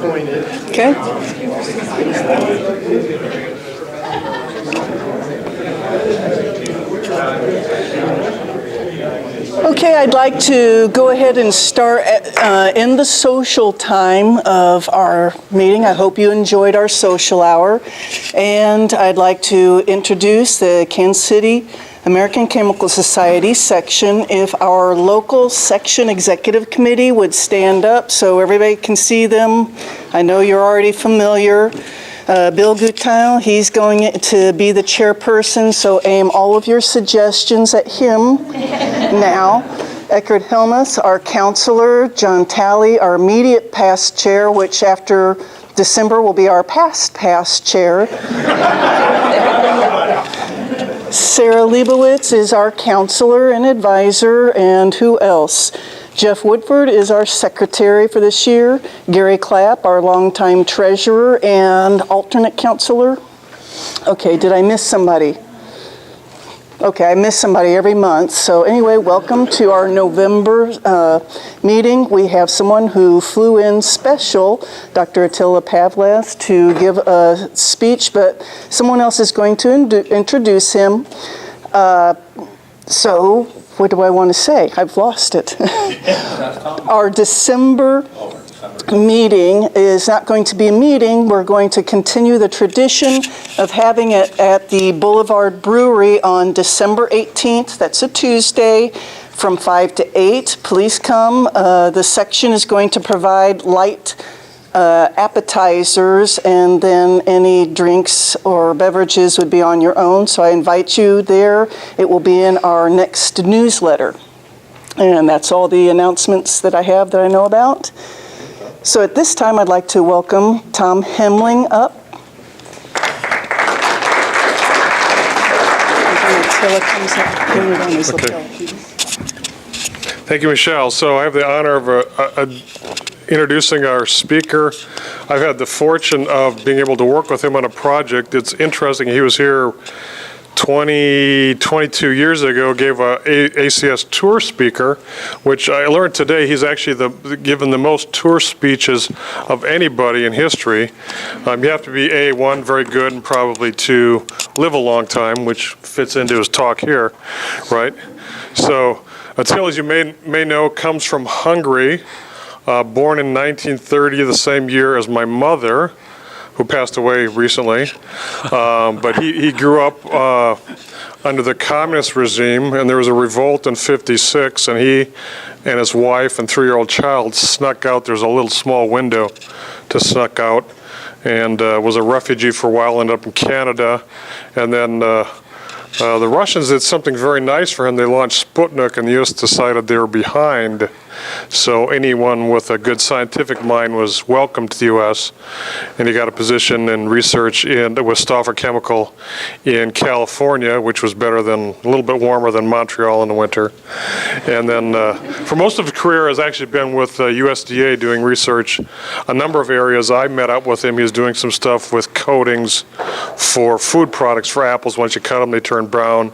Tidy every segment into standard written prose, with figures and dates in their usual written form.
Okay. Okay, I'd like to go ahead and start in the social time of our meeting. I hope you enjoyed our social hour. And I'd like to introduce the Kansas City American Chemical Society section. If our local section executive committee would stand up so everybody can see them. I know you're already familiar. Bill Gutile, he's going to be the chairperson, so aim all of your suggestions at him now. Eckhard Hellmuth, our counselor. John Talley, our immediate past chair, which after December will be our past chair. Sarah Leibowitz is our counselor and advisor, and who else? Jeff Woodford is our secretary for this year. Gary Clapp, our longtime treasurer and alternate counselor. Okay, did I miss somebody? Okay, I miss somebody every month. So anyway, welcome to our November meeting. We have someone who flew in special, Dr. Attilla Pavlath, to give a speech, but someone else is going to introduce him. So what do I want to say? I've lost it. Our December meeting is not going to be a meeting. We're going to continue the tradition of having it at the Boulevard Brewery on December 18th. That's a Tuesday from 5 to 8. Please come. The section is going to provide light appetizers, and then any drinks or beverages would be on your own. So I invite you there. It will be in our next newsletter. And that's all the announcements that I have that I know about. So at this time, I'd like to welcome Tom Hamling up. Okay. Thank you, Michelle. So I have the honor of introducing our speaker. I've had the fortune of being able to work with him on a project. It's interesting. He was here 22 years ago, gave a ACS tour speaker, which I learned today he's actually given the most tour speeches of anybody in history. You have to be A1, very good, and probably 2, live a long time, which fits into his talk here, right? So Attila, as you may know, comes from Hungary, born in 1930, the same year as my mother, who passed away recently. But he grew up under the communist regime, and there was a revolt in '56, and he and his wife and 3-year-old child snuck out. There's a little small window to snuck out, and was a refugee for a while, ended up in Canada. And then the Russians did something very nice for him. They launched Sputnik, and the U.S. decided they were behind. So anyone with a good scientific mind was welcome to the U.S., and he got a position in research with Stauffer Chemical in California, which was a little bit warmer than Montreal in the winter. And then for most of his career has actually been with USDA doing research, a number of areas. I met up with him. He was doing some stuff with coatings for food products for apples. Once you cut them, they turn brown,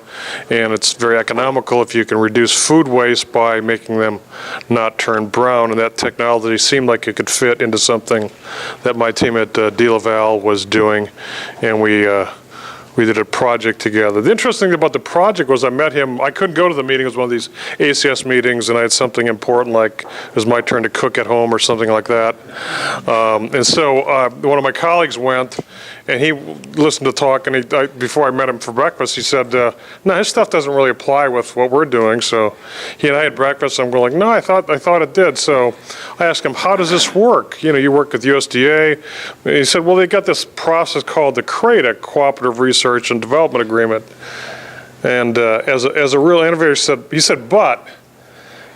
and it's very economical if you can reduce food waste by making them not turn brown, and that technology seemed like it could fit into something that my team at De Laval was doing, and we did a project together. The interesting thing about the project was I met him. I couldn't go to the meeting. It was one of these ACS meetings, and I had something important, like it was my turn to cook at home or something like that. And so one of my colleagues went, and he listened to talk, and before I met him for breakfast, he said, no, his stuff doesn't really apply with what we're doing. So he and I had breakfast, and I'm going, no, I thought it did. So I asked him, how does this work? You work with USDA. And he said, well, they got this process called the CRADA, Cooperative Research and Development Agreement. And as a real innovator, he said, but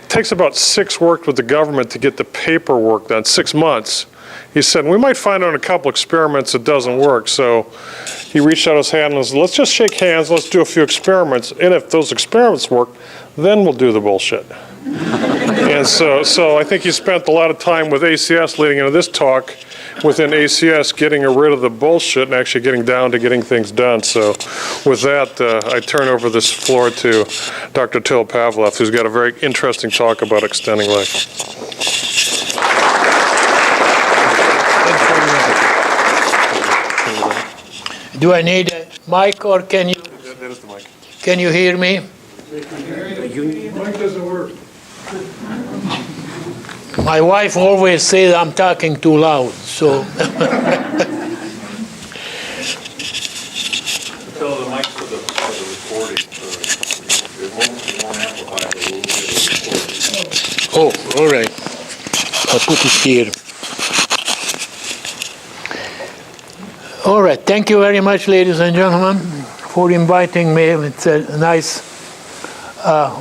it takes about 6 weeks with the government to get the paperwork done, 6 months. He said, we might find out in a couple experiments it doesn't work. So he reached out his hand and said, let's just shake hands, let's do a few experiments, and if those experiments work, then we'll do the bullshit. And so I think he spent a lot of time with ACS leading into this talk, within ACS, getting rid of the bullshit and actually getting down to getting things done. So with that, I turn over this floor to Dr. Atilla Pavlath, who's got a very interesting talk about extending life. Do I need a mic, or can you hear me? Mic doesn't work. My wife always says I'm talking too loud, so. Tell the mic for the recording. It won't amplify, but we'll get a recording. Oh, all right. I'll put it here. All right. Thank you very much, ladies and gentlemen, for inviting me. It's a nice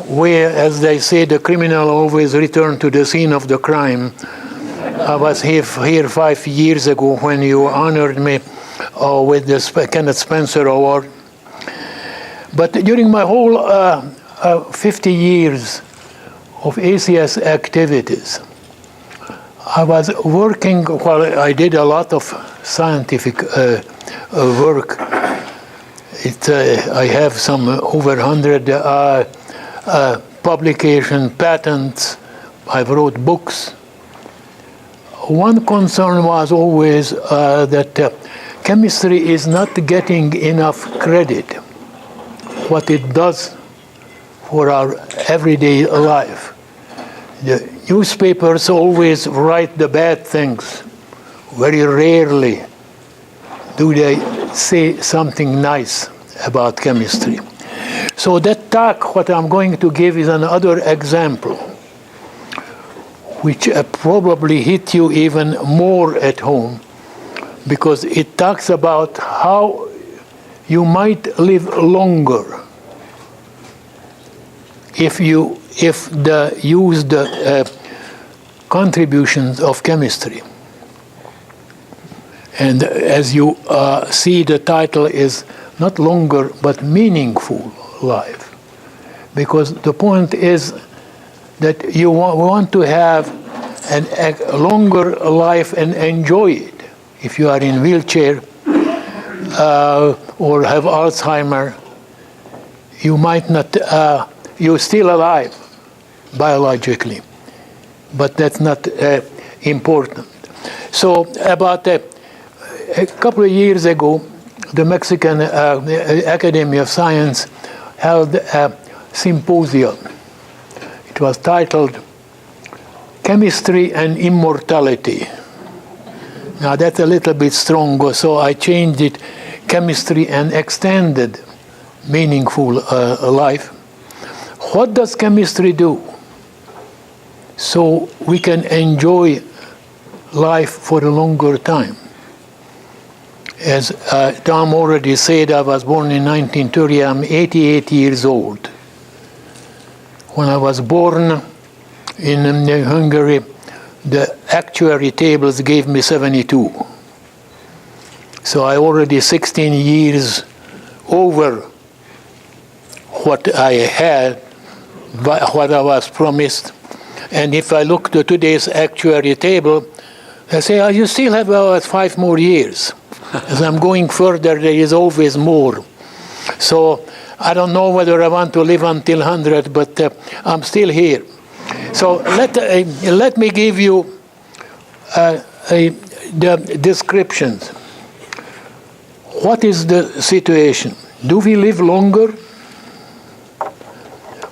way, as they say, the criminal always return to the scene of the crime. I was here 5 years ago when you honored me with the Kenneth Spencer Award. But during my whole 50 years of ACS activities, I was working, while I did a lot of scientific work. I have some over 100 publication patents. I wrote books. One concern was always that chemistry is not getting enough credit, what it does for our everyday life. The newspapers always write the bad things. Very rarely do they say something nice about chemistry. So that talk, what I'm going to give, is another example, which probably hit you even more at home, because it talks about how you might live longer if you use the contributions of chemistry. And as you see, the title is not longer but meaningful life, because the point is that you want to have a longer life and enjoy it. If you are in wheelchair or have Alzheimer, you might not, you're still alive biologically, but that's not important. So about a couple of years ago, the Mexican Academy of Science held a symposium. It was titled Chemistry and Immortality. Now that's a little bit stronger, so I changed it, Chemistry and Extended Meaningful Life. What does chemistry do so we can enjoy life for a longer time? As Tom already said, I was born in 1930. I'm 88 years old. When I was born in Hungary, the actuary tables gave me 72. So I already 16 years over what I had, what I was promised. And if I look to today's actuary table, I say, oh, you still have about 5 more years. As I'm going further, there is always more. So I don't know whether I want to live until 100, but I'm still here. So let me give you the descriptions. What is the situation? Do we live longer?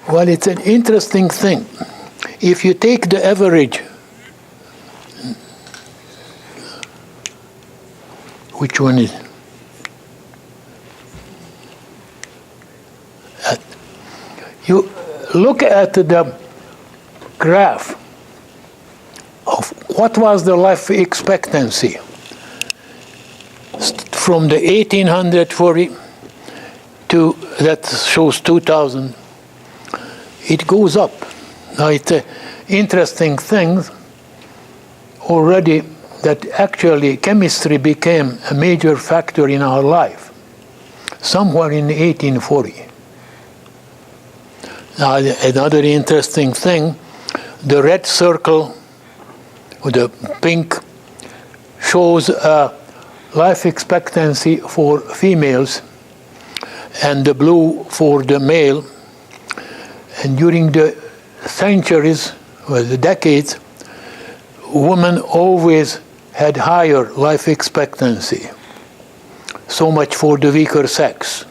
Well, it's an interesting thing. If you take the average, which one is? You look at the graph of what was the life expectancy from the 1840 to, that shows 2000. It goes up. Now it's an interesting thing already that actually chemistry became a major factor in our life somewhere in 1840. Now another interesting thing, the red circle, or the pink, shows life expectancy for females and the blue for the male. And during the centuries, or the decades, women always had higher life expectancy. So much for the weaker sex.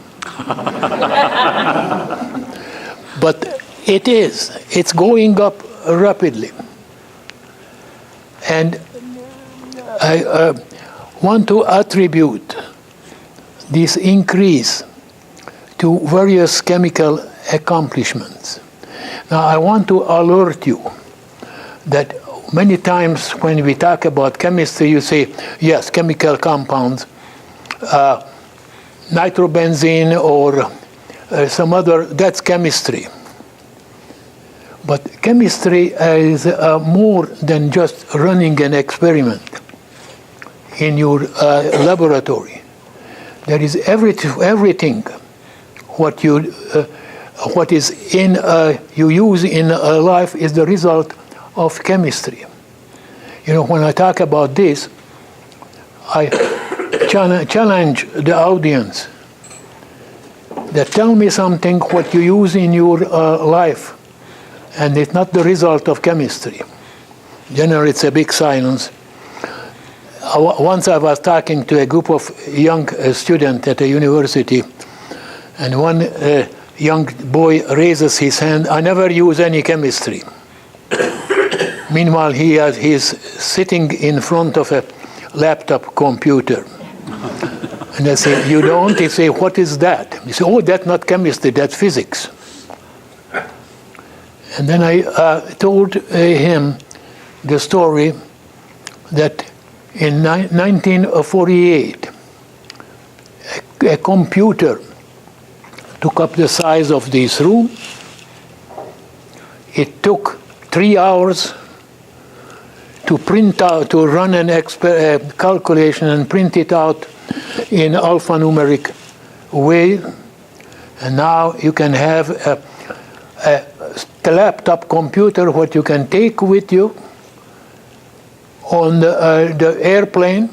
But it's going up rapidly. And I want to attribute this increase to various chemical accomplishments. Now, I want to alert you that many times when we talk about chemistry, you say, yes, chemical compounds, nitrobenzene or some other, that's chemistry. But chemistry is more than just running an experiment in your laboratory. There is everything what you use in life is the result of chemistry. You know, when I talk about this, I challenge the audience that tell me something what you use in your life, and it's not the result of chemistry. Generally, it's a big silence. Once I was talking to a group of young students at a university, and one young boy raises his hand, I never use any chemistry. Meanwhile, he's sitting in front of a laptop computer. And I say, you don't? He say, what is that? He say, oh, that's not chemistry, that's physics. And then I told him the story that in 1948, a computer took up the size of this room. It took 3 hours to print out, to run an calculation and print it out in alphanumeric way. And now you can have a laptop computer what you can take with you on the airplane,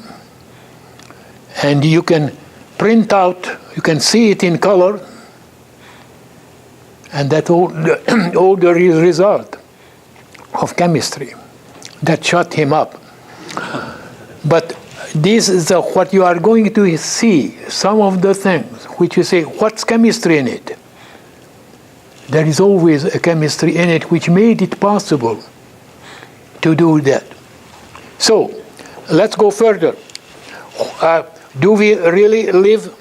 and you can print out, you can see it in color, and that's all the result of chemistry. That shut him up. But this is what you are going to see, some of the things which you say, what's chemistry in it? There is always a chemistry in it which made it possible to do that. So, let's go further. Do we really live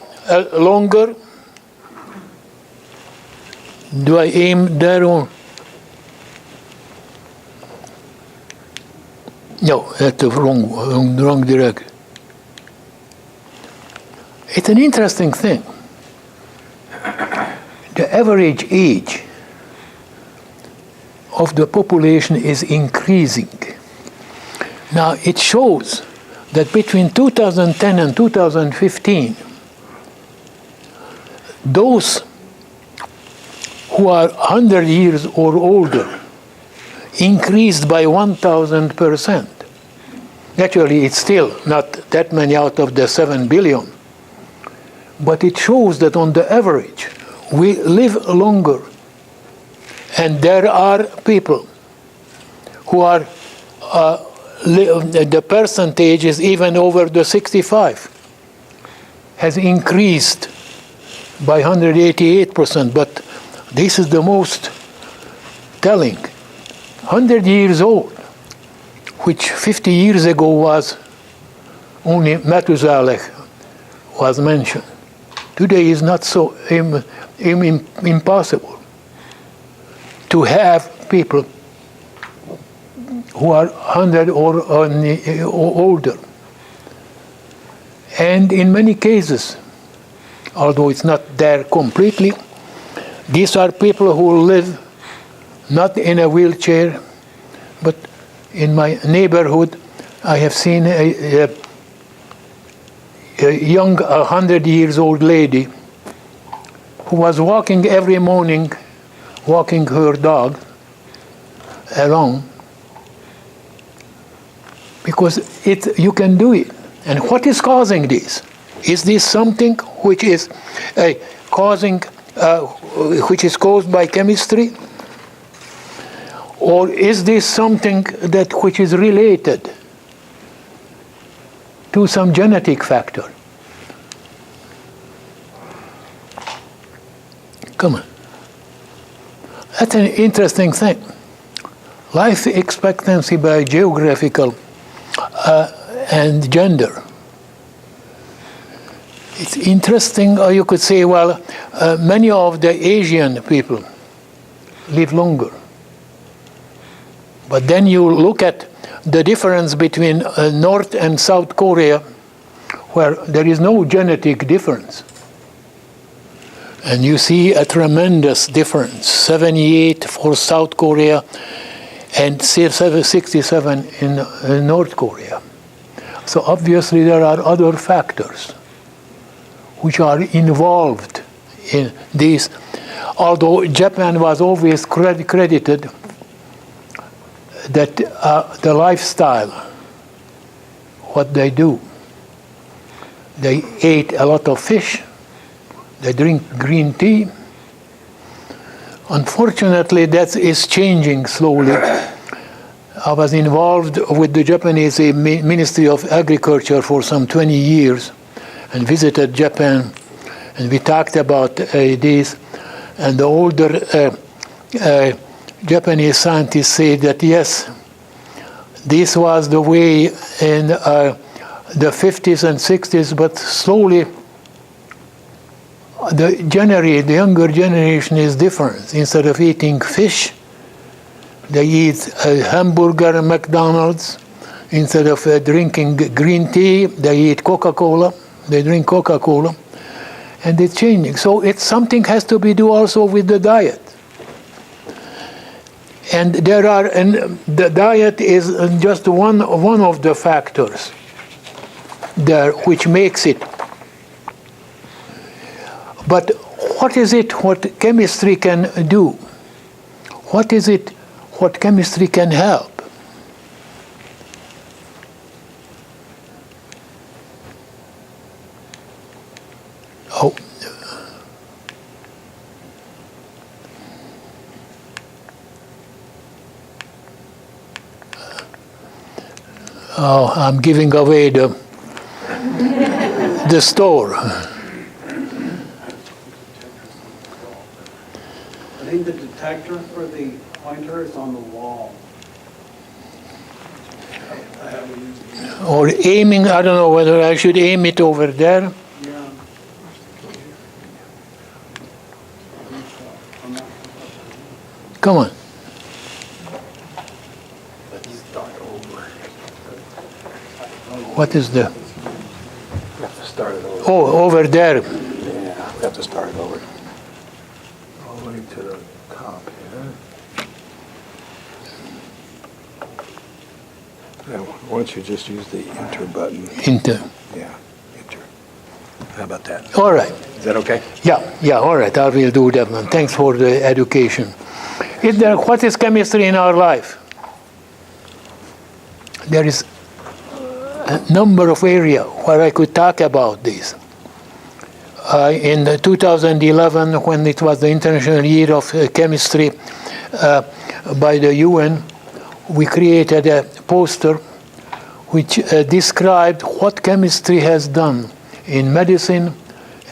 longer? Do I aim there on? No, that's the wrong direction. It's an interesting thing. The average age of the population is increasing. Now, it shows that between 2010 and 2015, those who are 100 years or older increased by 1,000%. Naturally, it's still not that many out of the 7 billion, but it shows that on the average, we live longer. And there are people who are, the percentage is even over the 65, has increased by 188%. But this is the most telling. 100 years old, which 50 years ago was only Methuselah was mentioned. Today is not so impossible to have people who are 100 or older. And in many cases, although it's not there completely, these are people who live not in a wheelchair, but in my neighborhood, I have seen a young 100-year-old lady who was walking every morning, walking her dog along, because you can do it. And what is causing this? Is this something which is which is caused by chemistry? Or is this something which is related to some genetic factor? Come on. That's an interesting thing. Life expectancy by geographical and gender. It's interesting, or you could say, well, many of the Asian people live longer. But then you look at the difference between North and South Korea, where there is no genetic difference. And you see a tremendous difference, 78 for South Korea and 67 in North Korea. So obviously there are other factors which are involved in these, although Japan was always credited that the lifestyle, what they do, they ate a lot of fish, they drink green tea. Unfortunately, that is changing slowly. I was involved with the Japanese Ministry of Agriculture for some 20 years and visited Japan, and we talked about this, and the older Japanese scientists say that yes, this was the way in the 50s and 60s, but slowly the younger generation is different. Instead of eating fish, they eat a hamburger at McDonald's. Instead of drinking green tea, they eat Coca-Cola. They drink Coca-Cola. And it's changing. So something has to be done also with the diet. And the diet is just one of the factors there which makes it. But what is it what chemistry can do? What is it what chemistry can help? Oh, I'm giving away the store. I think the detector for the pointer is on the wall. Or aiming, I don't know whether I should aim it over there. Yeah. Come on. What is the? We have to start it over. Oh, over there. Yeah, we have to start it over. All the way to the top here. Now, why don't you just use the enter button? Enter. Yeah, enter. How about that? All right. Is that okay? Yeah, all right. I will do that one. Thanks for the education. What is chemistry in our life? There is a number of areas where I could talk about this. In 2011, when it was the International Year of Chemistry by the UN, we created a poster which described what chemistry has done in medicine,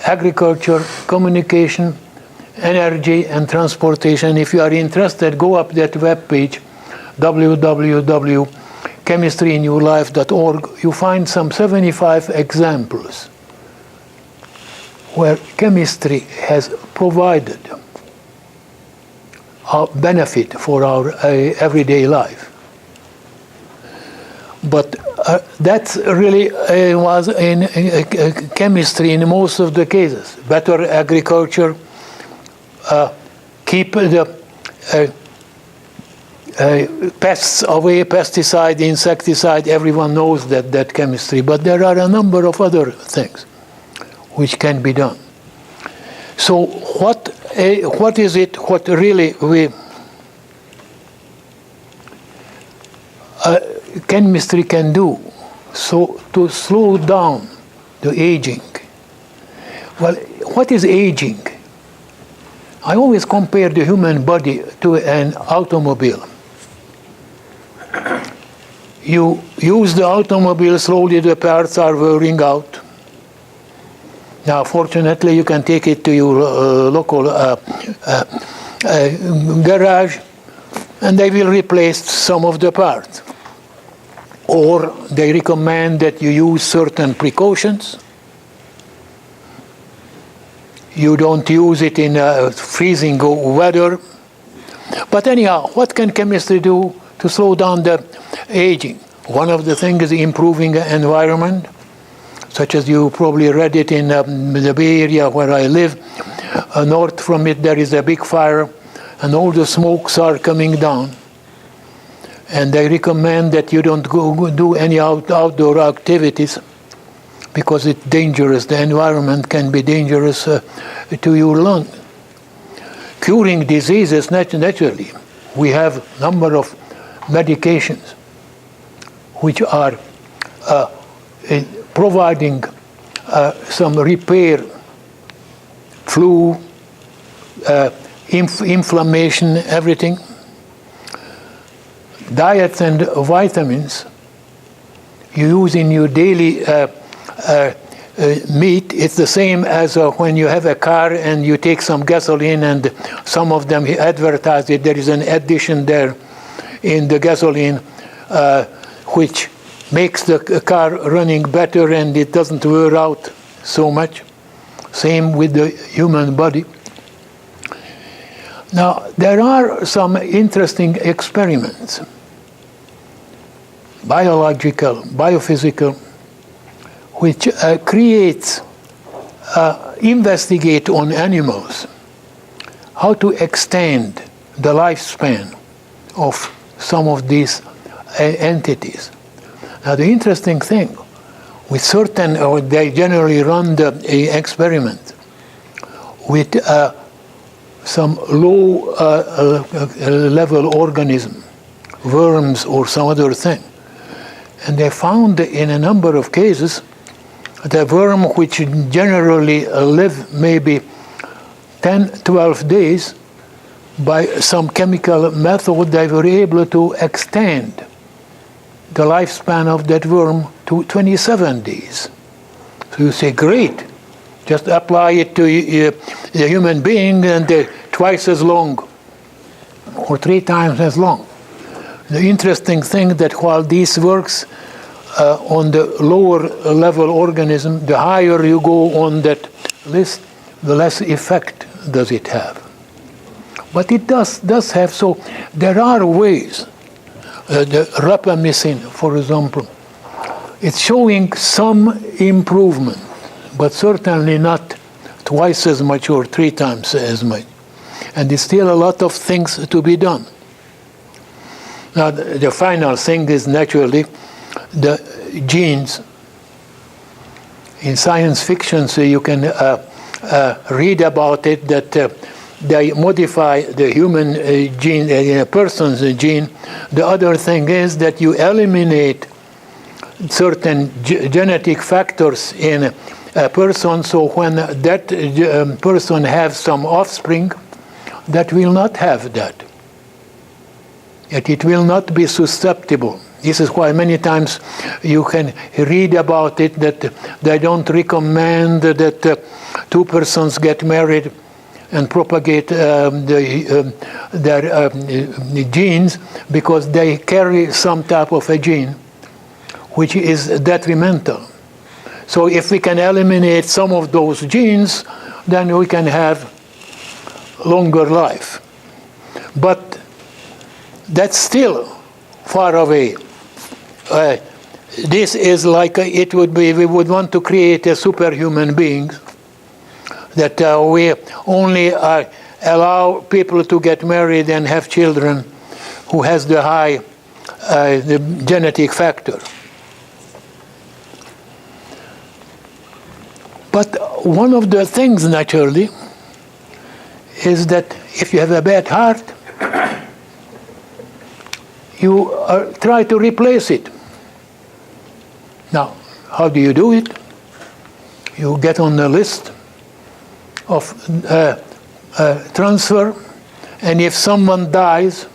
agriculture, communication, energy, and transportation. If you are interested, go up that webpage, www.chemistryinyourlife.org. You find some 75 examples where chemistry has provided a benefit for our everyday life. But that really was in chemistry in most of the cases. Better agriculture, keep the pests away, pesticide, insecticide, everyone knows that chemistry. But there are a number of other things which can be done. So what is it what really we chemistry can do so to slow down the aging? Well, what is aging? I always compare the human body to an automobile. You use the automobile, slowly the parts are wearing out. Now, fortunately, you can take it to your local garage, and they will replace some of the parts. Or they recommend that you use certain precautions. You don't use it in freezing weather. But anyhow, what can chemistry do to slow down the aging? One of the things is improving the environment, such as you probably read it in the Bay Area where I live. North from it, there is a big fire, and all the smokes are coming down. And they recommend that you don't go do any outdoor activities because it's dangerous. The environment can be dangerous to your lung. Curing diseases naturally. We have a number of medications which are providing some repair, flu, inflammation, everything. Diets and vitamins you use in your daily meat, it's the same as when you have a car and you take some gasoline, and some of them advertise it. There is an addition there in the gasoline which makes the car running better and it doesn't wear out so much. Same with the human body. Now, there are some interesting experiments, biological, biophysical, which investigate on animals how to extend the lifespan of some of these entities. Now, the interesting thing, with certain, or they generally run the experiment with some low level organism, worms or some other thing. And they found in a number of cases the worm, which generally live maybe 10, 12 days, by some chemical method, they were able to extend the lifespan of that worm to 27 days. So you say, great, just apply it to the human being and they're twice as long or 3 times as long. The interesting thing that while this works on the lower level organism, the higher you go on that list, the less effect does it have. But it does have, so there are ways. The rapamycin, for example, it's showing some improvement, but certainly not twice as much or 3 times as much. And there's still a lot of things to be done. Now, the final thing is naturally the genes. In science fiction, so you can read about it, that they modify the human gene, in a person's gene. The other thing is that you eliminate certain genetic factors in a person, so when that person has some offspring, that will not have that. Yet it will not be susceptible. This is why many times you can read about it that they don't recommend that 2 persons get married and propagate their genes, because they carry some type of a gene which is detrimental. So if we can eliminate some of those genes, then we can have longer life. But that's still far away. This is like it would be, we would want to create a superhuman being, that we only allow people to get married and have children who has the high the genetic factor. But one of the things, naturally, is that if you have a bad heart, you try to replace it. Now, how do you do it? You get on the list of transfer, and if someone dies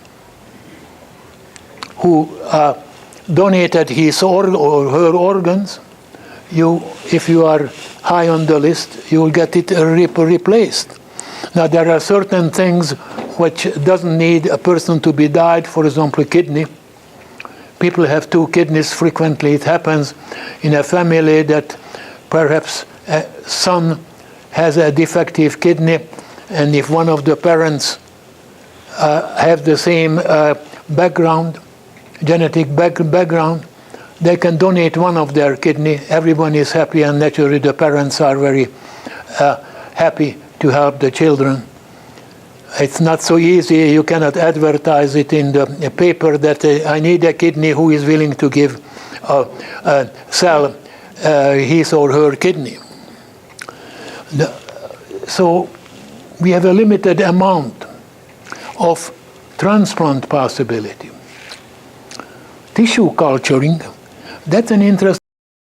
who donated his or her organs, if you are high on the list, you will get it replaced. Now, there are certain things which doesn't need a person to be died, for example, kidney. People have 2 kidneys frequently. It happens in a family that perhaps a son has a defective kidney, and if one of the parents have the same background, genetic background, they can donate one of their kidney. Everyone is happy, and naturally the parents are very happy to help the children. It's not so easy. You cannot advertise it in the paper that I need a kidney, who is willing to give sell his or her kidney. So we have a limited amount of transplant possibility. Tissue culturing, that's an interesting